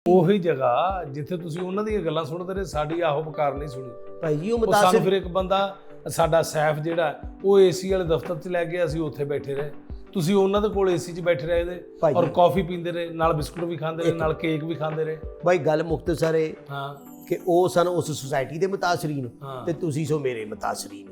ਉਹੀ ਜਗ੍ਹਾ ਜਿੱਥੇ ਤੁਸੀਂ ਉਹਨਾਂ ਦੀਆਂ ਗੱਲਾਂ ਸੁਣਦੇ ਰਹੇ, ਸਾਡੀ ਆਹੋ ਪੁਕਾਰ ਨਹੀਂ ਸੁਣੀ ਭਾਈ ਜੀ ਉਹ ਸਾਨੂੰ ਮੁਤਾਸਿਰ ਫਿਰ ਇੱਕ ਬੰਦਾ ਸਾਡਾ ਸੈਫ ਜਿਹੜਾ ਉਹ ਏਸੀ ਵਾਲੇ ਦਫ਼ਤਰ 'ਚ ਲੈ ਗਿਆ, ਅਸੀਂ ਉੱਥੇ ਬੈਠੇ ਰਹੇ। ਤੁਸੀਂ ਉਹਨਾਂ ਦੇ ਕੋਲ ਏਸੀ 'ਚ ਬੈਠੇ ਰਹੇ ਦੇ ਭਾਈ ਔਰ ਜੀ। ਕਾਫੀ ਪੀਂਦੇ ਰਹੇ, ਨਾਲ ਬਿਸਕੁਟ ਵੀ ਖਾਂਦੇ ਰਹੇ, ਨਾਲ ਕੇਕ ਵੀ ਖਾਂਦੇ ਰਹੇ। ਭਾਈ ਗੱਲ ਮੁਖਤਸਰ ਹੈ ਹਾਂ ਕਿ ਉਹ ਸਨ ਉਸ ਸੁਸਾਇਟੀ ਦੇ ਮੁਤਾਸਰੀਨ ਹਾਂ। ਤੇ ਤੁਸੀਂ ਸੋ ਮੇਰੇ ਮੁਤਾਸਰੀਨ।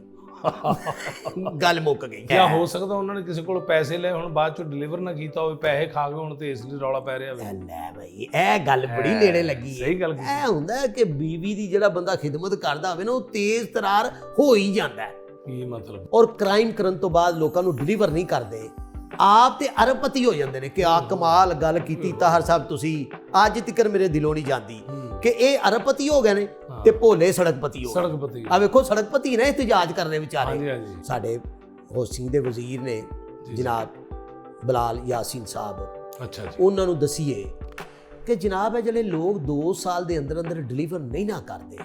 ਗੱਲ ਮੁੱਕ ਗਈ। ਜਾਂ ਹੋ ਸਕਦਾ ਉਹਨਾਂ ਨੇ ਕਿਸੇ ਕੋਲ ਪੈਸੇ ਲਏ, ਹੁਣ ਬਾਅਦ ਚੋਂ ਡਿਲੀਵਰ ਨਾ ਕੀਤਾ ਹੋਵੇ, ਪੈਸੇ ਖਾ ਗਏ ਹੁਣ ਤੇ ਇਸ ਲਈ ਰੌਲਾ ਪੈ ਰਿਹਾ ਹੋਵੇ। ਲੈ ਭਾਈ ਇਹ ਗੱਲ ਬੜੀ ਨੇੜੇ ਲੱਗੀ ਹੈ। ਸਹੀ ਗੱਲ ਕੀਤੀ। ਇਹ ਹੁੰਦਾ ਹੈ ਕਿ ਬੀਵੀ ਦੀ ਜਿਹੜਾ ਬੰਦਾ ਖਿਦਮਤ ਕਰਦਾ ਹੋਵੇ ਨਾ ਉਹ ਤੇਜ਼ ਤਰਾਰ ਹੋ ਹੀ ਜਾਂਦਾ ਹੈ। ਕੀ ਮਤਲਬ? ਔਰ ਕ੍ਰਾਈਮ ਕਰਨ ਤੋਂ ਬਾਅਦ ਲੋਕਾਂ ਨੂੰ ਡਿਲੀਵਰ ਨਹੀਂ ਕਰਦੇ, ਆਪ ਤੇ ਅਰਬਪਤੀ ਹੋ ਜਾਂਦੇ ਨੇ ਕਿ ਆ ਕਮਾਲ ਗੱਲ ਕੀਤੀ ਤਾਹਰ ਸਾਹਿਬ, ਤੁਸੀਂ ਅੱਜ ਤੱਕ ਮੇਰੇ ਦਿਲੋਂ ਨਹੀਂ ਜਾਂਦੀ ਕਿ ਇਹ ਅਰਬਪਤੀ ਹੋ ਗਏ ਨੇ ਤੇ ਭੋਲੇ ਸੜਕਪਤੀ ਹੋ ਗਏ। ਸੜਕਪਤੀ। ਆ ਵੇਖੋ ਸੜਕਪਤੀ ਨੇ ਇhtਜਾਜ ਕਰਨੇ ਵਿਚਾਰੇ। ਹਾਂਜੀ ਹਾਂਜੀ। ਸਾਡੇ ਹੋਸਟਿੰਗ ਦੇ ਵਜ਼ੀਰ ਨੇ ਜਨਾਬ ਬਲਾਲ ਯਾਸੀਨ ਸਾਹਿਬ, ਅੱਛਾ ਜੀ। ਉਹਨਾਂ ਨੂੰ ਦਸੀਏ ਕਿ ਜਨਾਬ ਇਹ ਜਿਹੜੇ ਲੋਕ 2 ਸਾਲ ਦੇ ਅੰਦਰ ਅੰਦਰ ਡਿਲੀਵਰ ਨਹੀਂ ਨਾ ਕਰਦੇ,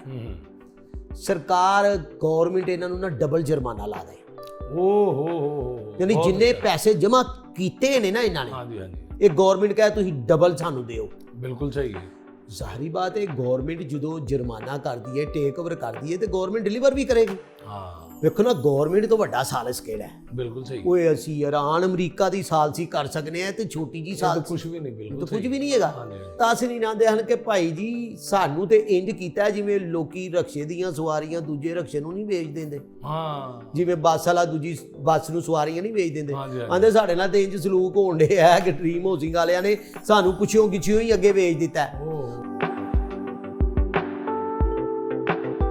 ਸਰਕਾਰ ਗਵਰਨਮੈਂਟ ਇਹਨਾਂ ਨੂੰ ਨਾ ਡਬਲ ਜੁਰਮਾਨਾ ਲਾ ਦੇ। ਓ ਹੋ ਯਾਨੀ ਜਿੰਨੇ ਪੈਸੇ ਜਮ੍ਹਾਂ ਕੀਤੇ ਨੇ ਨਾ ਇਹਨਾਂ ਨੇ, ਹਾਂਜੀ ਹਾਂਜੀ, ਇਹ ਗਵਰਨਮੈਂਟ ਕਹੇ ਤੁਸੀਂ ਡਬਲ ਸਾਨੂੰ ਦਿਓ। ਬਿਲਕੁਲ ਸਹੀ ਹੈ। ਜ਼ਾਹਰੀ ਬਾਤ ਹੈ ਗਵਰਨਮੈਂਟ ਜਦੋਂ ਜੁਰਮਾਨਾ ਕਰਦੀ ਹੈ, ਟੇਕ ਓਵਰ ਕਰਦੀ ਹੈ ਤੇ ਗਵਰਨਮੈਂਟ ਡਿਲੀਵਰ ਵੀ ਕਰੇਗੀ। ਹਾਂ ਵੇਖੋ ਨਾ ਗਵਰਨਮੈਂਟ ਤੋਂ ਵੱਡਾ ਸਾਲਸ ਕਿਹੜਾ ਹੈ। ਬਿਲਕੁਲ ਸਹੀ। ਓਏ ਅਸੀਂ ਇਰਾਨ ਅਮਰੀਕਾ ਦੀ ਸਾਲਸੀ ਕਰ ਸਕਨੇ ਆ ਤੇ ਛੋਟੀ ਜੀ ਸਾਲ ਕੁਝ ਵੀ ਨਹੀਂ, ਬਿਲਕੁਲ ਕੁਝ ਵੀ ਨਹੀਂ ਹੈਗਾ। ਹਾਂਜੀ। ਤਾਂ ਅਸੀਂ ਨਹੀਂ ਨਾਂਦੇ ਹਨ ਕਿ ਭਾਈ ਜੀ ਸਾਨੂੰ ਤੇ ਇੰਜ ਕੀਤਾ ਜਿਵੇਂ ਲੋਕੀ ਰਕਸ਼ੇ ਦੀਆਂ ਸਵਾਰੀਆਂ ਦੂਜੇ ਰਕਸ਼ੇ ਨੂੰ ਨਹੀਂ ਵੇਚ ਦਿੰਦੇ। ਹਾਂ ਜਿਵੇਂ ਬੱਸ ਵਾਲਾ ਦੂਜੀ ਬੱਸ ਨੂੰ ਸਵਾਰੀਆਂ ਨਹੀਂ ਵੇਚ ਦਿੰਦੇ, ਹਾਂਜੀ, ਹਾਂਜੀ। ਆਂਦੇ ਸਾਡੇ ਨਾਲ ਤੇ ਇੰਜ ਸਲੂਕ ਹੋਣ ਦੇ ਹੈ ਕਿ ਡ੍ਰੀਮ ਹਾਊਸਿੰਗ ਵਾਲਿਆਂ ਨੇ ਸਾਨੂੰ ਪੁੱਛਿਓ ਗਿੱਛਿਓ ਹੀ ਅੱਗੇ ਵੇਚ ਦਿੱਤਾ।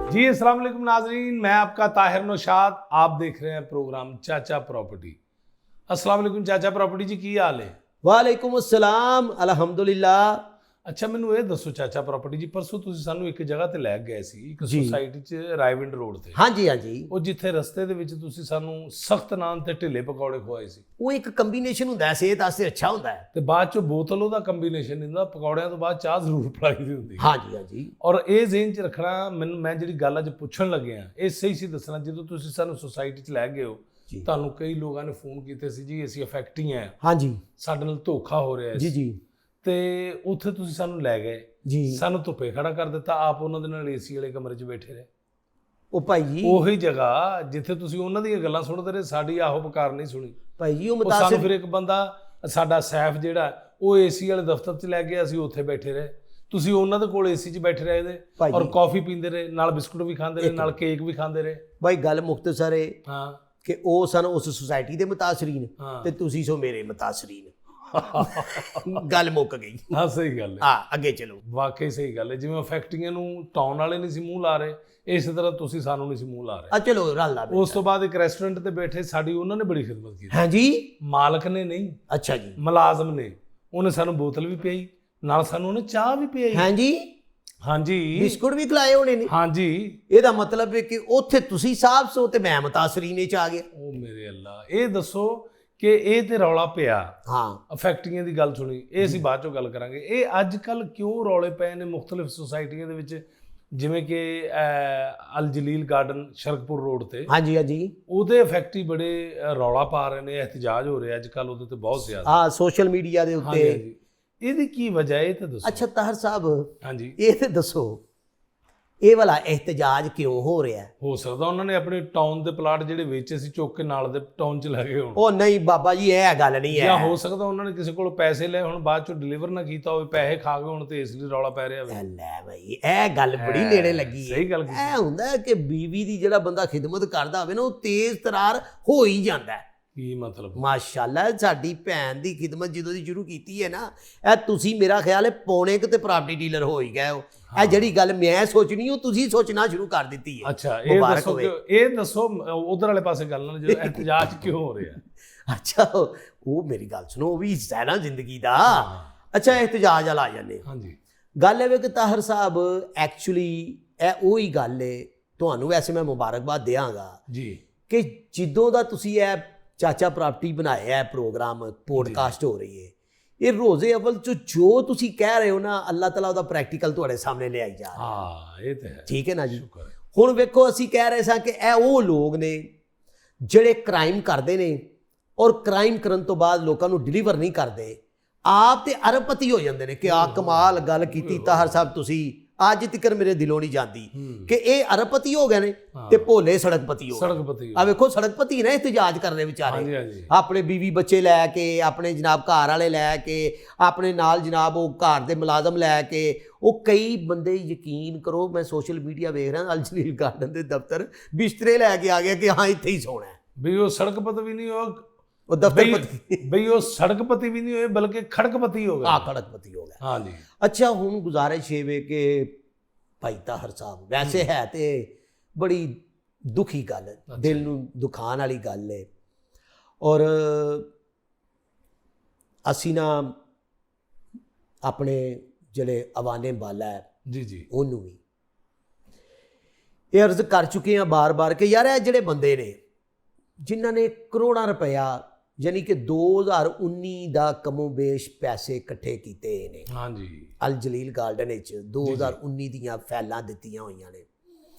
जी अस्सलाम वालेकुम नाजरीन, मैं आपका ताहिर नौशाद, आप देख रहे हैं प्रोग्राम चाचा प्रॉपर्टी। अस्सलाम वालेकुम चाचा प्रॉपर्टी जी, की हाल है? वालेकुम अस्सलाम, अल्हम्दुलिल्लाह। ਅੱਛਾ ਮੈਨੂੰ ਇਹ ਦੱਸੋ ਚਾਚਾ ਪ੍ਰੋਪਰਟੀ ਜੀ, ਪਰਸੋਂ ਤੁਸੀਂ ਸਾਨੂੰ ਇੱਕ ਜਗ੍ਹਾ ਤੇ ਲੈ ਗਏ ਸੀ, ਇੱਕ ਜੀ। ਸੁਸਾਇਟੀ 'ਚ ਰਾਇਵਿੰਡ ਰੋਡ ਤੇ। ਹਾਂਜੀ ਹਾਂਜੀ, ਉਹ ਜਿੱਥੇ ਰਸਤੇ ਦੇ ਵਿੱਚ ਤੁਸੀਂ ਸਾਨੂੰ ਸਖਤ ਨਾਨ ਤੇ ਢਿੱਲੇ ਪਕੌੜੇ ਖਵਾਏ ਸੀ, ਉਹ ਇੱਕ ਕੰਬੀਨੇਸ਼ਨ ਹੁੰਦਾ ਹੈ, ਸਿਹਤ ਵਾਸਤੇ ਅੱਛਾ ਹੁੰਦਾ ਹੈ। ਤੇ ਬਾਅਦ ਚੋਂ ਬੋਤਲ ਉਹਦਾ ਕੰਬੀਨੇਸ਼ਨ ਹੁੰਦਾ, ਪਕੌੜਿਆਂ ਤੋਂ ਬਾਅਦ ਚਾਹ ਜ਼ਰੂਰ ਪਿਲਾਈ ਦੀ ਹੁੰਦੀ। ਹਾਂਜੀ ਹਾਂਜੀ, ਔਰ ਇਹ ਜ਼ਿਹਨ 'ਚ ਰੱਖਣਾ, ਮੈਂ ਜਿਹੜੀ ਗੱਲ ਅੱਜ ਪੁੱਛਣ ਲੱਗਿਆ ਇਹ ਸਹੀ ਸੀ ਦੱਸਣਾ। ਜਦੋਂ ਤੁਸੀਂ ਸਾਨੂੰ ਸੁਸਾਇਟੀ 'ਚ ਲੈ ਗਏ ਹੋ, ਤੁਹਾਨੂੰ ਕਈ ਲੋਕਾਂ ਨੇ ਫੋਨ ਕੀਤੇ ਸੀ ਜੀ ਅਸੀਂ ਅਫੈਕਟਿੰਗ ਹੈ, ਹਾਂਜੀ ਸਾਡੇ ਨਾਲ ਧੋਖਾ ਹੋ ਰਿਹਾ ਜੀ ਜੀ ਤੇ ਉੱਥੇ ਤੁਸੀਂ ਸਾਨੂੰ ਲੈ ਗਏ ਜੀ, ਸਾਨੂੰ ਧੁੱਪੇ ਖੜਾ ਕਰ ਦਿੱਤਾ, ਆਪ ਉਹਨਾਂ ਦੇ ਨਾਲ ਏਸੀ ਵਾਲੇ ਕਮਰੇ 'ਚ ਬੈਠੇ ਰਹੇ। ਉਹ ਭਾਈ ਜੀ ਉਹੀ ਜਗ੍ਹਾ ਜਿੱਥੇ ਤੁਸੀਂ ਉਹਨਾਂ ਦੀਆਂ ਗੱਲਾਂ ਸੁਣਦੇ ਰਹੇ, ਸਾਡੀ ਆਹੋ ਪੁਕਾਰ ਨਹੀਂ ਸੁਣੀ। ਭਾਈ ਜੀ ਉਹ ਸਾਨੂੰ ਮੁਤਾਸਿਰ ਫਿਰ ਇੱਕ ਬੰਦਾ ਸਾਡਾ ਸੈਫ ਜਿਹੜਾ ਉਹ ਏਸੀ ਵਾਲੇ ਦਫ਼ਤਰ 'ਚ ਲੈ ਗਿਆ, ਅਸੀਂ ਉੱਥੇ ਬੈਠੇ ਰਹੇ। ਤੁਸੀਂ ਉਹਨਾਂ ਦੇ ਕੋਲ ਏਸੀ 'ਚ ਬੈਠੇ ਰਹੇ ਦੇ ਭਾਈ ਔਰ ਜੀ। ਕਾਫੀ ਪੀਂਦੇ ਰਹੇ, ਨਾਲ ਬਿਸਕੁਟ ਵੀ ਖਾਂਦੇ ਰਹੇ, ਨਾਲ ਕੇਕ ਵੀ ਖਾਂਦੇ ਰਹੇ। ਭਾਈ ਗੱਲ ਮੁਖਤਸਰ ਹੈ ਹਾਂ ਕਿ ਉਹ ਸਨ ਉਸ ਸੁਸਾਇਟੀ ਦੇ ਮੁਤਾਸਰੀਨ ਹਾਂ। ਤੇ ਤੁਸੀਂ ਸੋ ਮੇਰੇ ਮੁਤਾਸਰੀਨ। ਗੱਲ ਮੁੱਕ ਗਈ। ਹਾਂ ਸਹੀ ਗੱਲ ਹੈ, ਹਾਂ ਅੱਗੇ ਚਲੋ। ਵਾਕਈ ਸਹੀ ਗੱਲ ਹੈ। ਜਿਵੇਂ ਅਫੈਕਟਿੰਗ ਨੂੰ ਟਾਊਨ ਵਾਲੇ ਨਹੀਂ ਸੀ ਮੂੰਹ ਲਾ ਰਹੇ, ਇਸੇ ਤਰ੍ਹਾਂ ਤੁਸੀਂ ਸਾਨੂੰ ਨਹੀਂ ਸੀ ਮੂੰਹ ਲਾ ਰਹੇ। ਆ ਚਲੋ ਰਲਦਾ ਉਸ ਤੋਂ ਬਾਅਦ ਇੱਕ ਰੈਸਟੋਰੈਂਟ ਤੇ ਬੈਠੇ, ਸਾਡੀ ਉਹਨਾਂ ਨੇ ਬੜੀ ਖਿਦਮਤ ਕੀਤੀ। ਹਾਂਜੀ ਮਾਲਕ ਨੇ ਨਹੀਂ, ਅੱਛਾ ਜੀ, ਮੁਲਾਜ਼ਮ ਨੇ। ਉਹਨੇ ਸਾਨੂੰ ਬੋਤਲ ਵੀ ਪਿਆਈ, ਨਾਲ ਸਾਨੂੰ ਉਹਨੇ ਚਾਹ ਵੀ ਪਿਆਈ। ਹਾਂਜੀ ਹਾਂਜੀ ਬਿਸਕੁਟ ਵੀ ਖਿਲਾਏ ਹੋਣੇ ਨੇ। ਹਾਂਜੀ। ਇਹਦਾ ਮਤਲਬ ਹੈ ਕਿ ਉੱਥੇ ਤੁਸੀਂ ਸਾਹਿਬ ਸੋ ਤੇ ਮੈਂ ਮੁਤਾਸਰੀਨ ਚ ਆ ਗਿਆ। ਉਹ ਮੇਰੇ ਅੱਲਾ, ਇਹ ਦੱਸੋ ਕਿ ਇਹ ਤੇ ਰੌਲਾ ਪਿਆ ਹਾਂ ਅਫੈਕਟਿੰਗਾਂ ਦੀ ਗੱਲ ਸੁਣੀ, ਇਹ ਅਸੀਂ ਬਾਅਦ ਚੋਂ ਗੱਲ ਕਰਾਂਗੇ। ਇਹ ਅੱਜ ਕੱਲ ਕਿਉਂ ਰੌਲੇ ਪਏ ਨੇ ਮੁਖਤਲਿਫ ਸੁਸਾਇਟੀਆਂ ਦੇ ਵਿੱਚ, ਜਿਵੇਂ ਕਿ ਅਲ ਜਲੀਲ ਗਾਰਡਨ ਸ਼ਰਕਪੁਰ ਰੋਡ ਤੇ, ਹਾਂਜੀ ਹਾਂਜੀ, ਉਹਦੇ ਇਫੈਕਟ ਹੀ ਬੜੇ ਰੌਲਾ ਪਾ ਰਹੇ ਨੇ, ਇhtਜਾਜ ਹੋ ਰਿਹਾ ਅੱਜ ਕੱਲ ਉਹਦੇ ਤੇ ਬਹੁਤ ਜ਼ਿਆਦਾ। ਹਾਂ ਸੋਸ਼ਲ ਮੀਡੀਆ ਦੇ ਹਾਂਜੀ ਉੱਤੇ। ਹਾਂਜੀ, ਇਹਦੀ ਕੀ ਵਜ੍ਹਾ ਇਹ ਤਾਂ ਦੱਸੋ। ਅੱਛਾ ਤਾਹਰ ਸਾਹਿਬ ਹਾਂਜੀ, ਇਹ ਤੇ ਦੱਸੋ ਇਹ ਵਾਲਾ ਇhtਜਾਜ ਕਿਉਂ ਹੋ ਰਿਹਾ? ਹੋ ਸਕਦਾ ਉਹਨਾਂ ਨੇ ਆਪਣੇ ਟਾਊਨ ਦੇ ਪਲਾਟ ਜਿਹੜੇ ਵੇਚੇ ਸੀ ਚੁੱਕ ਕੇ ਨਾਲ ਦੇ ਟਾਊਨ 'ਚ ਲੈ ਗਏ ਹੋਣ। ਉਹ ਨਹੀਂ ਬਾਬਾ ਜੀ ਇਹ ਗੱਲ ਨਹੀਂ ਜਾਂ ਹੈ। ਹੋ ਸਕਦਾ ਉਹਨਾਂ ਨੇ ਕਿਸੇ ਕੋਲ ਪੈਸੇ ਲਏ ਹੁਣ, ਬਾਅਦ ਚੋਂ ਡਿਲੀਵਰ ਨਾ ਕੀਤਾ ਹੋਵੇ, ਪੈਸੇ ਖਾ ਗਏ ਹੁਣ ਤੇ ਇਸ ਲਈ ਰੌਲਾ ਪੈ ਰਿਹਾ ਹੋਵੇ। ਲੈ ਬਈ ਇਹ ਗੱਲ ਬੜੀ ਨੇੜੇ ਲੱਗੀ ਹੈ। ਸਹੀ ਗੱਲ ਕੀਤੀ। ਇਹ ਹੁੰਦਾ ਹੈ ਕਿ ਬੀਵੀ ਦੀ ਜਿਹੜਾ ਬੰਦਾ ਖਿਦਮਤ ਕਰਦਾ ਹੋਵੇ ਨਾ ਉਹ ਤੇਜ਼ ਤਰਾਰ ਹੋ ਹੀ ਜਾਂਦਾ ਹੈ। ਕੀ ਮਤਲਬ? ਮਾਸ਼ਾਅੱਲਾ ਸਾਡੀ ਭੈਣ ਦੀ ਖਿਦਮਤ ਜਦੋਂ ਦੀ ਸ਼ੁਰੂ ਕੀਤੀ ਹੈ ਨਾ, ਇਹ ਤੁਸੀਂ ਮੇਰਾ ਖਿਆਲ ਹੈ ਪੌਣੇ ਕੁ ਤੇ ਪ੍ਰਾਪਰਟੀ ਡੀਲਰ ਹੋ ਹੀ ਗਏ ਹੋ। ਇਹ ਜਿਹੜੀ ਗੱਲ ਮੈਂ ਸੋਚਣੀ ਉਹ ਤੁਸੀਂ ਸੋਚਣਾ ਸ਼ੁਰੂ ਕਰ ਦਿੱਤੀ ਹੈ। ਅੱਛਾ ਇਹ ਦੱਸੋ ਕਿ ਇਹ ਦੱਸੋ ਉਧਰ ਵਾਲੇ ਪਾਸੇ ਗੱਲ ਨਾਲ ਜਦੋਂ ਇhtਜਾਜ ਕਿਉਂ ਹੋ ਰਿਹਾ? ਅੱਛਾ ਉਹ ਮੇਰੀ ਗੱਲ ਸੁਣੋ, ਉਹ ਵੀ ਹਿੱਸਾ ਹੈ ਨਾ ਜ਼ਿੰਦਗੀ ਦਾ। ਅੱਛਾ ਇhtਜਾਜ ਵਾਲਾ ਆ ਜਾਂਦੇ। ਹਾਂਜੀ ਗੱਲ ਇਹ ਵੇ ਕਿ ਤਾਹਰ ਸਾਹਿਬ ਐਕਚੁਅਲੀ ਇਹ ਉਹੀ ਗੱਲ ਹੈ, ਤੁਹਾਨੂੰ ਵੈਸੇ ਮੈਂ ਮੁਬਾਰਕਬਾਦ ਦਿਆਂਗਾ ਜੀ ਕਿ ਜਿੱਦੋਂ ਦਾ ਤੁਸੀਂ ਇਹ ਚਾਚਾ ਪ੍ਰਾਪਰਟੀ ਬਣਾਇਆ ਹੈ ਪ੍ਰੋਗਰਾਮ, ਪੋਡਕਾਸਟ ਹੋ ਰਹੀ ਹੈ, ਇਹ ਰੋਜ਼ੇ ਅਵਲ ਚ ਜੋ ਤੁਸੀਂ ਕਹਿ ਰਹੇ ਹੋ ਨਾ, ਅੱਲਾਹ ਤਾਲਾ ਉਹਦਾ ਪ੍ਰੈਕਟੀਕਲ ਤੁਹਾਡੇ ਸਾਹਮਣੇ ਲਿਆਈ ਜਾ ਰਿਹਾ। ਹਾਂ ਇਹ ਤੇ ਹੈ। ਠੀਕ ਹੈ ਨਾ ਜੀ। ਸ਼ੁਕਰ ਹੈ। ਹੁਣ ਵੇਖੋ ਅਸੀਂ ਕਹਿ ਰਹੇ ਸਾਂ ਕਿ ਇਹ ਉਹ ਲੋਕ ਨੇ ਜਿਹੜੇ ਕ੍ਰਾਈਮ ਕਰਦੇ ਨੇ ਔਰ ਕ੍ਰਾਈਮ ਕਰਨ ਤੋਂ ਬਾਅਦ ਲੋਕਾਂ ਨੂੰ ਡਿਲੀਵਰ ਨਹੀਂ ਕਰਦੇ, ਆਪ ਤੇ ਅਰਬਪਤੀ ਹੋ ਜਾਂਦੇ ਨੇ ਕਿ ਆ ਕਮਾਲ ਗੱਲ ਕੀਤੀ ਤਾਹਰ ਸਾਹਿਬ ਤੁਸੀਂ, ਅੱਜ ਤੱਕ ਮੇਰੇ ਦਿਲੋਂ ਨਹੀਂ ਜਾਂਦੀ ਕਿ ਇਹ ਅਰਬਪਤੀ ਹੋ ਗਏ ਨੇ ਤੇ ਭੋਲੇ ਸੜਕਪਤੀ ਹੋ ਗਏ। ਸੜਕਪਤੀ ਆ ਵੇਖੋ ਸੜਕਪਤੀ ਨੇ ਇhtਜਾਜ ਕਰਨੇ ਵਿਚਾਰੇ, ਆਪਣੇ ਬੀਵੀ ਬੱਚੇ ਲੈ ਕੇ, ਆਪਣੇ ਜਨਾਬ ਘਰ ਵਾਲੇ ਲੈ ਕੇ, ਆਪਣੇ ਨਾਲ ਜਨਾਬ ਉਹ ਘਰ ਦੇ ਮੁਲਾਜ਼ਮ ਲੈ ਕੇ। ਉਹ ਕਈ ਬੰਦੇ ਯਕੀਨ ਕਰੋ, ਮੈਂ ਸੋਸ਼ਲ ਮੀਡੀਆ ਵੇਖ ਰਿਹਾ, ਅਲ ਜਲੀਲ ਗਾਰਡਨ ਦੇ ਦਫ਼ਤਰ ਬਿਸਤਰੇ ਲੈ ਕੇ ਆ ਗਿਆ ਕਿ ਹਾਂ ਇੱਥੇ ਹੀ ਸੌਣਾ ਹੈ। ਬਈ ਉਹ ਸੜਕਪਤੀ ਵੀ ਨਹੀਂ, ਉਹ ਦਫ਼ਤਰਪਤੀ, ਬਈ ਉਹ ਸੜਕਪਤੀ ਵੀ ਨਹੀਂ ਹੋਏ ਬਲਕਿ ਖੜਕਪਤੀ ਹੋ ਗਏ। ਆ ਖੜਕਪਤੀ ਹੋ ਗਿਆ। ਹਾਂਜੀ। ਅੱਛਾ, ਹੁਣ ਗੁਜ਼ਾਰਿਸ਼ ਇਹ ਵੇ ਕਿ ਭਾਈ ਤਾਹਰ ਸਾਹਿਬ, ਵੈਸੇ ਹੈ ਤੇ ਬੜੀ ਦੁਖੀ ਗੱਲ ਹੈ, ਦਿਲ ਨੂੰ ਦੁਖਾਉਣ ਵਾਲੀ ਗੱਲ ਹੈ, ਔਰ ਅਸੀਂ ਨਾ ਆਪਣੇ ਜਿਹੜੇ ਅਵਾਨੇ ਬਾਲਾ ਹੈ ਜੀ ਉਹਨੂੰ ਵੀ ਇਹ ਅਰਜ਼ ਕਰ ਚੁੱਕੇ ਹਾਂ ਬਾਰ-ਬਾਰ ਕਿ ਯਾਰ ਇਹ ਜਿਹੜੇ ਬੰਦੇ ਨੇ ਜਿਨ੍ਹਾਂ ਨੇ ਕਰੋੜਾਂ ਰੁਪਇਆ ਯਾਨੀ ਕਿ 2019 ਦਾ ਕਮੋਬੇਸ਼ ਪੈਸੇ ਇਕੱਠੇ ਕੀਤੇ ਨੇ। ਹਾਂਜੀ। ਅਲ ਜਲੀਲ ਗਾਰਡਨ ਵਿੱਚ 2019 ਦੀਆਂ ਫਾਈਲਾਂ ਦਿੱਤੀਆਂ ਹੋਈਆਂ ਨੇ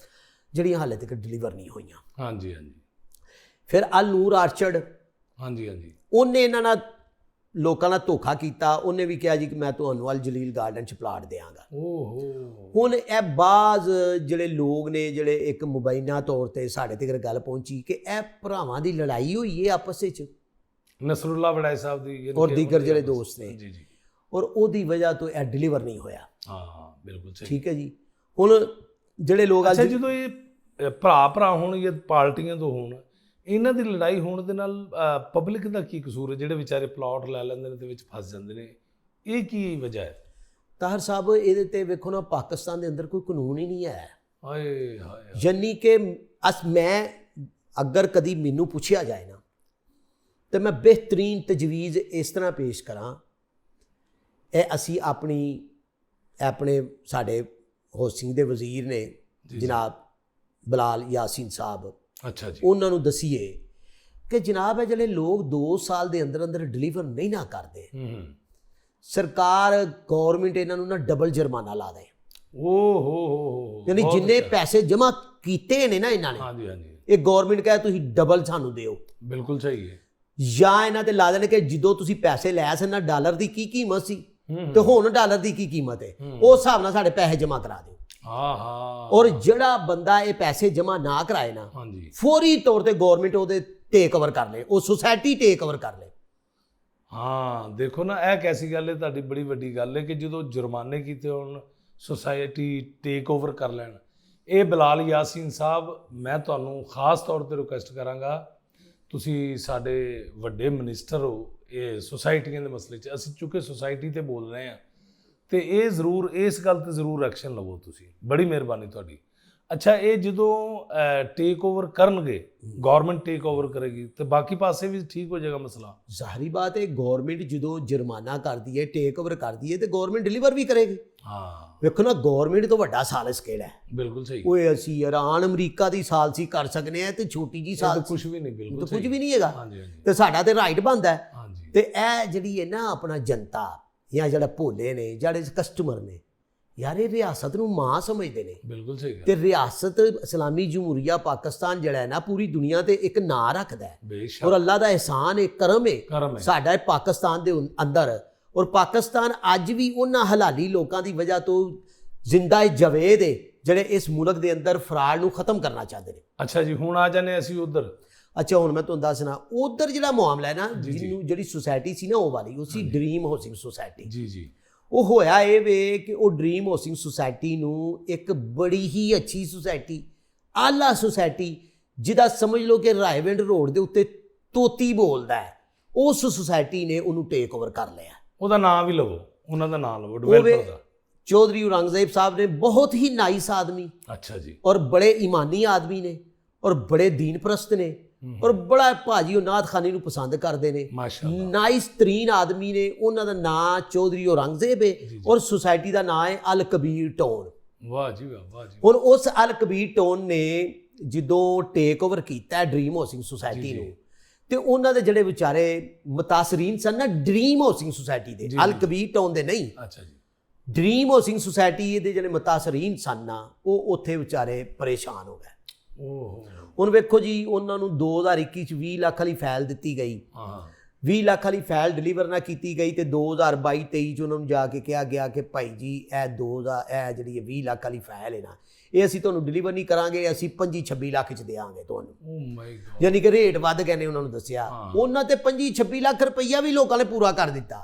ਜਿਹੜੀਆਂ ਹਾਲੇ ਤੱਕ ਡਿਲੀਵਰ ਨਹੀਂ ਹੋਈਆਂ। ਹਾਂਜੀ। ਫਿਰ ਅਲ ਨੂਰ ਆਰਚਰਡ, ਹਾਂਜੀ, ਉਹਨੇ ਇਹਨਾਂ ਨਾਲ ਲੋਕਾਂ ਨਾਲ ਧੋਖਾ ਕੀਤਾ। ਉਹਨੇ ਵੀ ਕਿਹਾ ਜੀ ਕਿ ਮੈਂ ਤੁਹਾਨੂੰ ਅਲ ਜਲੀਲ ਗਾਰਡਨ 'ਚ ਪਲਾਟ ਦਿਆਂਗਾ। ਓਹੋ। ਹੁਣ ਇਹ ਬਾਜ਼ ਜਿਹੜੇ ਲੋਕ ਨੇ ਜਿਹੜੇ ਇੱਕ ਮੁਬੈਨਾ ਤੌਰ ਤੇ ਸਾਡੇ ਤੱਕ ਗੱਲ ਪਹੁੰਚੀ ਕਿ ਇਹ ਭਰਾਵਾਂ ਦੀ ਲੜਾਈ ਹੋਈ ਹੈ ਆਪਸ ਵਿੱਚ, ਨਸਰੁੱਲਾ ਵੜਾਈ ਸਾਹਿਬ ਦੀ ਔਰ ਦੀਗਰ ਜਿਹੜੇ ਦੋਸਤ ਨੇ, ਜੀ, ਔਰ ਉਹਦੀ ਵਜ੍ਹਾ ਤੋਂ ਇਹ ਡਿਲੀਵਰ ਨਹੀਂ ਹੋਇਆ। ਹਾਂ, ਬਿਲਕੁਲ ਸਹੀ। ਠੀਕ ਹੈ ਜੀ। ਹੁਣ ਜਿਹੜੇ ਲੋਕ ਅੱਛਾ, ਜਦੋਂ ਇਹ ਭਰਾ ਹੋਣ ਜਾਂ ਪਾਰਟੀਆਂ ਤੋਂ ਹੋਣ, ਇਹਨਾਂ ਦੀ ਲੜਾਈ ਹੋਣ ਦੇ ਨਾਲ ਪਬਲਿਕ ਦਾ ਕੀ ਕਸੂਰ ਹੈ? ਜਿਹੜੇ ਵਿਚਾਰੇ ਪਲਾਟ ਲੈ ਲੈਂਦੇ ਨੇ ਤੇ ਵਿੱਚ ਫਸ ਜਾਂਦੇ ਨੇ, ਇਹ ਕੀ ਵਜ੍ਹਾ ਹੈ? ਤਾਹਰ ਸਾਹਿਬ, ਇਹਦੇ ਤੇ ਵੇਖੋ ਨਾ, ਪਾਕਿਸਤਾਨ ਦੇ ਅੰਦਰ ਕੋਈ ਕਾਨੂੰਨ ਹੀ ਨਹੀਂ ਹੈ। ਹਾਏ ਹਾਏ। ਯਾਨੀ ਕਿ ਮੈਂ ਅਗਰ ਕਦੀ ਮੈਨੂੰ ਪੁੱਛਿਆ ਜਾਏ ਨਾ ਤੇ ਮੈਂ ਬਿਹਤਰੀਨ ਤਜਵੀਜ਼ ਇਸ ਤਰ੍ਹਾਂ ਪੇਸ਼ ਕਰਾਂ, ਇਹ ਅਸੀਂ ਆਪਣੇ ਸਾਡੇ ਹੋਸਿੰਗ ਦੇ ਵਜ਼ੀਰ ਨੇ ਜਨਾਬ ਬਲਾਲ ਯਾਸੀਨ ਸਾਹਿਬ, ਅੱਛਾ ਜੀ, ਉਹਨਾਂ ਨੂੰ ਦਸੀਏ ਕਿ ਜਨਾਬ ਇਹ ਜਿਹੜੇ ਲੋਕ 2 ਸਾਲ ਦੇ ਅੰਦਰ ਅੰਦਰ ਡਿਲੀਵਰ ਨਹੀਂ ਨਾ ਕਰਦੇ, ਸਰਕਾਰ ਗੌਰਮੈਂਟ ਇਹਨਾਂ ਨੂੰ ਨਾ ਡਬਲ ਜੁਰਮਾਨਾ ਲਾ ਦੇ। ਓਹੋ। ਯਾਨੀ ਜਿੰਨੇ ਪੈਸੇ ਜਮ੍ਹਾਂ ਕੀਤੇ ਨੇ ਨਾ ਇਹਨਾਂ ਨੇ, ਹਾਂਜੀ, ਇਹ ਗੌਰਮੈਂਟ ਕਹੇ ਤੁਸੀਂ ਡਬਲ ਸਾਨੂੰ ਦਿਓ। ਬਿਲਕੁਲ ਸਹੀ ਹੈ। ਜਾਂ ਇਹਨਾਂ ਤੇ ਲਾ ਦੇਣ ਕਿ ਜਦੋਂ ਤੁਸੀਂ ਪੈਸੇ ਲੈ ਸੀ ਨਾ, ਡਾਲਰ ਦੀ ਕੀ ਕੀਮਤ ਸੀ ਤੇ ਹੁਣ ਡਾਲਰ ਦੀ ਕੀ ਕੀਮਤ ਹੈ, ਉਸ ਹਿਸਾਬ ਨਾਲ ਸਾਡੇ ਪੈਸੇ ਜਮ੍ਹਾਂ ਕਰਾ ਦਿਓ। ਔਰ ਜਿਹੜਾ ਬੰਦਾ ਇਹ ਪੈਸੇ ਜਮ੍ਹਾਂ ਨਾ ਕਰਾਏ ਨਾ, ਫੌਰੀ ਤੌਰ ਤੇ ਗੌਰਮੈਂਟ ਉਹਦੇ ਟੇਕ ਓਵਰ ਕਰ ਲੇ, ਉਹ ਸੁਸਾਇਟੀ ਟੇਕ ਓਵਰ ਕਰ ਲੇ। ਹਾਂ, ਦੇਖੋ ਨਾ, ਇਹ ਕੈਸੀ ਗੱਲ ਹੈ, ਤੁਹਾਡੀ ਬੜੀ ਵੱਡੀ ਗੱਲ ਹੈ ਕਿ ਜਦੋਂ ਜੁਰਮਾਨੇ ਕੀਤੇ ਹੋਣ, ਸੁਸਾਇਟੀ ਟੇਕ ਓਵਰ ਕਰ ਲੈਣ। ਇਹ ਬਲਾਲ ਯਾਸੀਨ ਸਾਹਿਬ, ਮੈਂ ਤੁਹਾਨੂੰ ਖਾਸ ਤੌਰ ਤੇ ਰਿਕੁਐਸਟ ਕਰਾਂਗਾ, ਤੁਸੀਂ ਸਾਡੇ ਵੱਡੇ ਮਿਨਿਸਟਰ ਹੋ ਇਹ ਸੁਸਾਇਟੀਆਂ ਦੇ ਮਸਲੇ 'ਚ, ਅਸੀਂ ਚੁੱਕੇ ਸੁਸਾਇਟੀ ਤੇ ਬੋਲ ਰਹੇ ਹਾਂ, ਤੇ ਇਹ ਜ਼ਰੂਰ ਇਸ ਗੱਲ ਤੇ ਜ਼ਰੂਰ ਐਕਸ਼ਨ ਲਵੋ ਤੁਸੀਂ, ਬੜੀ ਮਿਹਰਬਾਨੀ ਤੁਹਾਡੀ। ਅੱਛਾ, ਇਹ ਜਦੋਂ ਟੇਕ ਓਵਰ ਕਰਨਗੇ, ਗਵਰਨਮੈਂਟ ਟੇਕ ਓਵਰ ਕਰੇਗੀ, ਤੇ ਬਾਕੀ ਪਾਸੇ ਵੀ ਠੀਕ ਹੋ ਜਾਏਗਾ ਮਸਲਾ। ਜ਼ਾਹਰੀ ਬਾਤ ਹੈ, ਗਵਰਨਮੈਂਟ ਜਦੋਂ ਜੁਰਮਾਨਾ ਕਰਦੀ ਹੈ, ਟੇਕ ਓਵਰ ਕਰਦੀ ਹੈ, ਤੇ ਗਵਰਨਮੈਂਟ ਡਿਲੀਵਰ ਵੀ ਕਰੇਗੀ। ਹਾਂ, ਵੇਖੋ ਨਾ, ਗਵਰਨਮੈਂਟ ਤੋਂ ਵੱਡਾ ਸਾਲਸ ਕਿਹੜਾ ਹੈ? ਬਿਲਕੁਲ ਸਹੀ। ਓਏ ਅਸੀਂ ਇਰਾਨ ਅਮਰੀਕਾ ਦੀ ਸਾਲਸੀ ਕਰ ਸਕਨੇ ਆ, ਤੇ ਛੋਟੀ ਜੀ ਸਾਲ ਕੁਝ ਵੀ ਨਹੀਂ, ਬਿਲਕੁਲ ਕੁਝ ਵੀ ਨਹੀਂ ਹੈਗਾ। ਹਾਂਜੀ। ਤੇ ਸਾਡਾ ਤੇ ਰਾਈਟ ਬਣਦਾ ਹੈ। ਹਾਂਜੀ। ਤੇ ਇਹ ਜਿਹੜੀ ਹੈ ਨਾ ਆਪਣਾ ਜਨਤਾ ਜਾਂ ਜਿਹੜਾ ਭੋਲੇ ਨੇ, ਜਿਹੜੇ ਕਸਟਮਰ ਨੇ, ਯਾਰ ਇਹ ਰਿਆਸਤ ਨੂੰ ਮਾਂ ਸਮਝਦੇ ਨੇ। ਬਿਲਕੁਲ ਸਹੀ। ਤੇ ਰਿਆਸਤ ਇਸਲਾਮੀ ਜਮਹੂਰੀਆ ਪਾਕਿਸਤਾਨ ਜਿਹੜਾ ਹੈ ਨਾ, ਪੂਰੀ ਦੁਨੀਆ ਤੇ ਇੱਕ ਨਾਂ ਰੱਖਦਾ ਹੈ, ਔਰ ਅੱਲਾ ਦਾ ਇਹਸਾਨ ਹੈ, ਕਰਮ ਹੈ ਸਾਡਾ ਹੈ ਪਾਕਿਸਤਾਨ ਦੇ ਅੰਦਰ। ਔਰ ਪਾਕਿਸਤਾਨ ਅੱਜ ਵੀ ਉਹਨਾਂ ਹਲਾਲੀ ਲੋਕਾਂ ਦੀ ਵਜ੍ਹਾ ਤੋਂ ਜ਼ਿੰਦਾ ਜਵੇਦ ਹੈ ਜਿਹੜੇ ਇਸ ਮੁਲਕ ਦੇ ਅੰਦਰ ਫਰਾਡ ਨੂੰ ਖਤਮ ਕਰਨਾ ਚਾਹੁੰਦੇ ਨੇ। ਅੱਛਾ ਜੀ, ਹੁਣ ਆ ਜਾਂਦੇ ਅਸੀਂ ਉਧਰ। ਅੱਛਾ, ਹੁਣ ਮੈਂ ਤੁਹਾਨੂੰ ਦੱਸਣਾ ਉਧਰ ਜਿਹੜਾ ਮਾਮਲਾ ਹੈ ਨਾ, ਜਿਹਨੂੰ ਜਿਹੜੀ ਸੁਸਾਇਟੀ ਸੀ ਨਾ, ਉਹ ਵਾਲੀ, ਉਹ ਸੀ ਡ੍ਰੀਮ ਹਾਊਸਿੰਗ ਸੁਸਾਇਟੀ। ਜੀ। ਉਹ ਹੋਇਆ ਇਹ ਵੇ ਕਿ ਉਹ ਡ੍ਰੀਮ ਹਾਊਸਿੰਗ ਸੁਸਾਇਟੀ ਨੂੰ ਇੱਕ ਬੜੀ ਹੀ ਅੱਛੀ ਸੁਸਾਇਟੀ, ਆਲਾ ਸੁਸਾਇਟੀ, ਜਿਹਦਾ ਸਮਝ ਲਓ ਕਿ ਰਾਏਵਿੰਡ ਰੋਡ ਦੇ ਉੱਤੇ ਤੋਤੀ ਬੋਲਦਾ ਹੈ, ਉਸ ਸੁਸਾਇਟੀ ਨੇ ਉਹਨੂੰ ਟੇਕ ਓਵਰ ਕਰ ਲਿਆ। ਉਹਦਾ ਨਾਮ ਵੀ ਲਵੋ, ਉਹਨਾਂ ਦਾ ਨਾਮ ਲਵੋ, ਡਿਵੈਲਪਰ ਦਾ। ਚੌਧਰੀ ਔਰੰਗਜ਼ੇਬ ਸਾਹਿਬ ਨੇ, ਬਹੁਤ ਹੀ ਨਾਈਸ ਆਦਮੀ। ਅੱਛਾ ਜੀ। ਔਰ ਬੜੇ ਈਮਾਨੀ ਆਦਮੀ ਨੇ, ਔਰ ਬੜੇ ਦੀਨ ਪ੍ਰਸਤ ਨੇ, ਔਰ ਬੜਾ ਭਾਜੀ ਉਹ ਨਾਤ ਖਾਨੀ ਨੂੰ ਪਸੰਦ ਕਰਦੇ ਨੇ, ਨਾਈਸ ਤਰੀਨ ਆਦਮੀ ਨੇ। ਉਹਨਾਂ ਦਾ ਨਾਂ ਚੌਧਰੀ ਔਰੰਗਜ਼ੇਬ ਹੈ, ਔਰ ਸੁਸਾਇਟੀ ਦਾ ਨਾਂ ਹੈ ਅਲ ਕਬੀਰ ਟਾਊਨ। ਵਾਹ ਜੀ ਵਾਹ ਜੀ। ਹੁਣ ਉਸ ਅਲ ਕਬੀਰ ਟਾਊਨ ਨੇ ਜਦੋਂ ਟੇਕ ਓਵਰ ਕੀਤਾ ਡ੍ਰੀਮ ਹਾਊਸਿੰਗ ਸੁਸਾਇਟੀ ਨੂੰ, ਤੇ ਉਹਨਾਂ ਦੇ ਜਿਹੜੇ ਵਿਚਾਰੇ ਮੁਤਾਸਰੀਨ ਸਨ ਨਾ ਡ੍ਰੀਮ ਹਾਊਸਿੰਗ ਸੁਸਾਇਟੀ ਦੇ, ਅਲ ਕਬੀਰ ਟਾਊਨ ਦੇ ਨਹੀਂ, ਅੱਛਾ ਜੀ, ਡ੍ਰੀਮ ਹਾਊਸਿੰਗ ਸੁਸਾਇਟੀ ਦੇ ਜਿਹੜੇ ਮੁਤਾਸਰੀਨ ਸਨ ਨਾ, ਉਹ ਉੱਥੇ ਵਿਚਾਰੇ ਪਰੇਸ਼ਾਨ ਹੋ ਗਏ। ਹੁਣ ਵੇਖੋ ਜੀ, ਉਹਨਾਂ ਨੂੰ 2021 ਚ 20 ਲੱਖ ਵਾਲੀ ਫਾਈਲ ਦਿੱਤੀ ਗਈ, 20 ਲੱਖ ਵਾਲੀ ਫਾਈਲ ਡਿਲੀਵਰ ਨਾ ਕੀਤੀ ਗਈ ਤੇ 2022-23 ਚ ਉਹਨਾਂ ਨੂੰ ਜਾ ਕੇ ਕਿਹਾ ਗਿਆ ਕਿ ਭਾਈ ਜੀ ਇਹ ਜਿਹੜੀ 20 ਲੱਖ ਵਾਲੀ ਫਾਈਲ ਹੈ ਨਾ, ਇਹ ਅਸੀਂ ਤੁਹਾਨੂੰ ਡਿਲੀਵਰ ਨਹੀਂ ਕਰਾਂਗੇ, ਅਸੀਂ 25-26 ਲੱਖ ਚ ਦੇਵਾਂਗੇ ਤੁਹਾਨੂੰ। ਓ ਮਾਈ ਗॉड। ਯਾਨੀ ਕਿ ਰੇਟ ਵੱਧ ਗਏ ਨੇ, ਉਹਨਾਂ ਨੂੰ ਦੱਸਿਆ। ਉਹਨਾਂ ਤੇ 25-26 ਲੱਖ ਰੁਪਈਆ ਵੀ ਲੋਕਾਂ ਨੇ ਪੂਰਾ ਕਰ ਦਿੱਤਾ,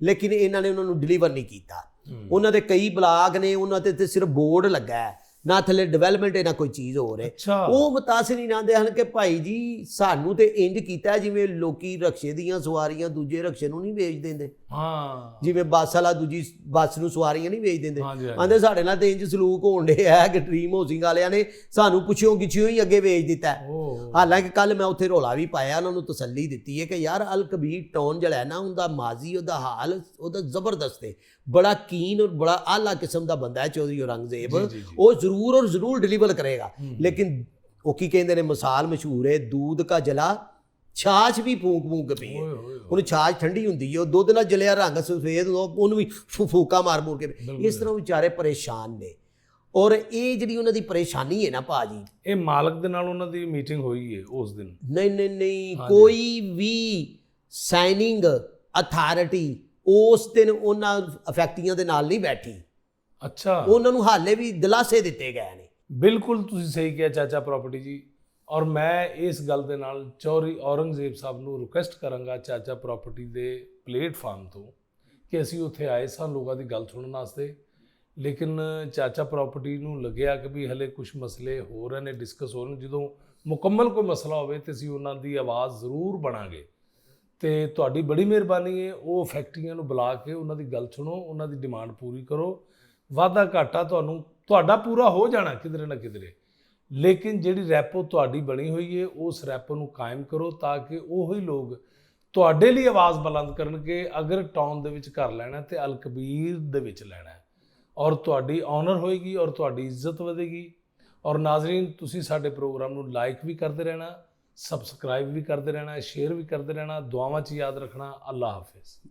ਲੇਕਿਨ ਇਹਨਾਂ ਨੇ ਉਹਨਾਂ ਨੂੰ ਡਿਲੀਵਰ ਨਹੀਂ ਕੀਤਾ। ਉਹਨਾਂ ਦੇ ਕਈ ਬਲਾਕ ਨੇ, ਉਹਨਾਂ ਤੇ ਸਿਰਫ ਬੋਰਡ ਲੱਗਾ ਹੈ, ਨਾ ਥੱਲੇ ਡਿਵੈਲਪਮੈਂਟ ਹੈ ਨਾ ਕੋਈ ਚੀਜ਼ ਹੋ ਰਹੀ। ਉਹ ਮੁਤਾਸਿਰ ਨਹੀਂ ਆਉਂਦੇ ਹਨ ਕਿ ਭਾਈ ਜੀ ਸਾਨੂੰ ਤੇ ਇੰਜ ਕੀਤਾ ਜਿਵੇਂ ਲੋਕੀ ਰਕਸ਼ੇ ਦੀਆਂ ਸਵਾਰੀਆਂ ਦੂਜੇ ਰਕਸ਼ੇ ਨੂੰ ਨਹੀਂ ਵੇਚ ਦਿੰਦੇ। ਜਿਵੇਂ ਬੱਸ ਵਾਲਾ ਦੂਜੀ ਬੱਸ ਨੂੰ ਸਵਾਰੀਆਂ ਨਹੀਂ ਵੇਚ ਦਿੰਦੇ, ਆਂਦੇ ਸਾਡੇ ਨਾਲ ਤੇ ਇੰਜ ਸਲੂਕ ਹੋਣ ਡੇ ਹੈ ਕਿ ਡ੍ਰੀਮ ਹਾਊਸਿੰਗ ਵਾਲਿਆਂ ਨੇ ਸਾਨੂੰ ਪੁੱਛਿਓ ਗਿੱਛਿਓ ਹੀ ਅੱਗੇ ਵੇਚ ਦਿੱਤਾ। ਹਾਲਾਂਕਿ ਕੱਲ ਮੈਂ ਉੱਥੇ ਰੌਲਾ ਵੀ ਪਾਇਆ, ਉਹਨਾਂ ਨੂੰ ਤਸੱਲੀ ਦਿੱਤੀ ਹੈ ਕਿ ਯਾਰ ਅਲ ਕਬੀਰ ਟਾਊਨ ਜਿਹੜਾ ਹੈ ਨਾ, ਉਹਦਾ ਮਾਜ਼ੀ, ਉਹਦਾ ਹਾਲ, ਉਹਦਾ ਜ਼ਬਰਦਸਤ ਹੈ, ਬੜਾ ਕੀਨ ਔਰ ਬੜਾ ਆਲਾ ਕਿਸਮ ਦਾ ਬੰਦਾ ਹੈ ਚੌਧਰੀ ਔਰੰਗਜ਼ੇਬ। ਉਹ ਜ਼ਰੂਰ ਔਰ ਜ਼ਰੂਰ ਡਿਲੀਵਰ ਕਰੇਗਾ। ਲੇਕਿਨ ਉਹ ਕੀ ਕਹਿੰਦੇ ਨੇ, ਮਿਸਾਲ ਮਸ਼ਹੂਰ ਹੈ, दूध का जला ਛਾਛ ਵੀ ਫੂਕ ਕੇ ਪੀਏ। ਉਹਨੂੰ ਛਾਛ ਠੰਡੀ ਹੁੰਦੀ ਹੈ, ਉਹ ਦੁੱਧ ਨਾਲ ਜਲਿਆ ਰੰਗ ਸਫੇਦ, ਉਹਨੂੰ ਵੀ ਫੂਕਾ ਮਾਰ ਕੇ। ਇਸ ਤਰ੍ਹਾਂ ਵਿਚਾਰੇ ਪਰੇਸ਼ਾਨ ਨੇ। ਔਰ ਇਹ ਜਿਹੜੀ ਉਹਨਾਂ ਦੀ ਪਰੇਸ਼ਾਨੀ ਹੈ ਨਾ ਭਾਜੀ, ਇਹ ਮਾਲਕ ਦੇ ਨਾਲ ਉਹਨਾਂ ਦੀ ਮੀਟਿੰਗ ਹੋਈ ਹੈ ਉਸ ਦਿਨ? ਨਹੀਂ, ਕੋਈ ਵੀ ਸਾਈਨਿੰਗ ਅਥਾਰਟੀ ਉਸ ਦਿਨ ਉਹਨਾਂ ਅਫੈਕਟੀਆਂ ਦੇ ਨਾਲ ਨਹੀਂ ਬੈਠੀ। ਅੱਛਾ, ਉਹਨਾਂ ਨੂੰ ਹਾਲੇ ਵੀ ਦਿਲਾਸੇ ਦਿੱਤੇ ਗਏ ਨੇ। ਬਿਲਕੁਲ ਤੁਸੀਂ ਸਹੀ ਕਿਹਾ ਚਾਚਾ ਪ੍ਰਾਪਰਟੀ ਜੀ। ਔਰ ਮੈਂ ਇਸ ਗੱਲ ਦੇ ਨਾਲ ਚੌਧਰੀ ਔਰੰਗਜ਼ੇਬ ਸਾਹਿਬ ਨੂੰ ਰਿਕੁਐਸਟ ਕਰਾਂਗਾ ਚਾਚਾ ਪ੍ਰਾਪਰਟੀ ਦੇ ਪਲੇਟਫਾਰਮ ਤੋਂ ਕਿ ਅਸੀਂ ਉੱਥੇ ਆਏ ਸਾਂ ਲੋਕਾਂ ਦੀ ਗੱਲ ਸੁਣਨ ਵਾਸਤੇ, ਲੇਕਿਨ ਚਾਚਾ ਪ੍ਰਾਪਰਟੀ ਨੂੰ ਲੱਗਿਆ ਕਿ ਵੀ ਹਲੇ ਕੁਝ ਮਸਲੇ ਹੋ ਰਹੇ ਨੇ, ਡਿਸਕਸ ਹੋ ਰਹੇ ਨੇ। ਜਦੋਂ ਮੁਕੰਮਲ ਕੋਈ ਮਸਲਾ ਹੋਵੇ ਤੇ ਅਸੀਂ ਉਹਨਾਂ ਦੀ ਆਵਾਜ਼ ਜ਼ਰੂਰ ਬਣਾਂਗੇ। ਤੇ ਤੁਹਾਡੀ ਬੜੀ ਮਿਹਰਬਾਨੀ ਹੈ, ਉਹ ਫੈਕਟਰੀਆਂ ਨੂੰ ਬੁਲਾ ਕੇ ਉਹਨਾਂ ਦੀ ਗੱਲ ਸੁਣੋ, ਉਹਨਾਂ ਦੀ ਡਿਮਾਂਡ ਪੂਰੀ ਕਰੋ। ਵਾਧਾ ਘਾਟਾ ਤੁਹਾਡਾ ਪੂਰਾ ਹੋ ਜਾਣਾ ਕਿਧਰੇ ਨਾ ਕਿਧਰੇ, ਲੇਕਿਨ ਜਿਹੜੀ ਰੈਪੋ ਤੁਹਾਡੀ ਬਣੀ ਹੋਈ ਹੈ ਉਸ ਰੈਪੋ ਨੂੰ ਕਾਇਮ ਕਰੋ ਤਾਂ ਕਿ ਉਹੀ ਲੋਕ ਤੁਹਾਡੇ ਲਈ ਆਵਾਜ਼ ਬੁਲੰਦ ਕਰਨਗੇ। ਅਗਰ ਟਾਊਨ ਦੇ ਵਿੱਚ ਘਰ ਲੈਣਾ ਤੇ ਅਲ ਕਬੀਰ ਦੇ ਵਿੱਚ ਲੈਣਾ, ਔਰ ਤੁਹਾਡੀ ਆਨਰ ਹੋਏਗੀ ਔਰ ਤੁਹਾਡੀ ਇੱਜ਼ਤ ਵਧੇਗੀ। ਔਰ ਨਾਜ਼ਰੀਨ, ਤੁਸੀਂ ਸਾਡੇ ਪ੍ਰੋਗਰਾਮ ਨੂੰ ਲਾਈਕ ਵੀ ਕਰਦੇ ਰਹਿਣਾ, ਸਬਸਕ੍ਰਾਈਬ ਵੀ ਕਰਦੇ ਰਹਿਣਾ, ਸ਼ੇਅਰ ਵੀ ਕਰਦੇ ਰਹਿਣਾ। ਦੁਆਵਾਂ 'ਚ ਯਾਦ ਰੱਖਣਾ। ਅੱਲਾ ਹਾਫਿਜ਼।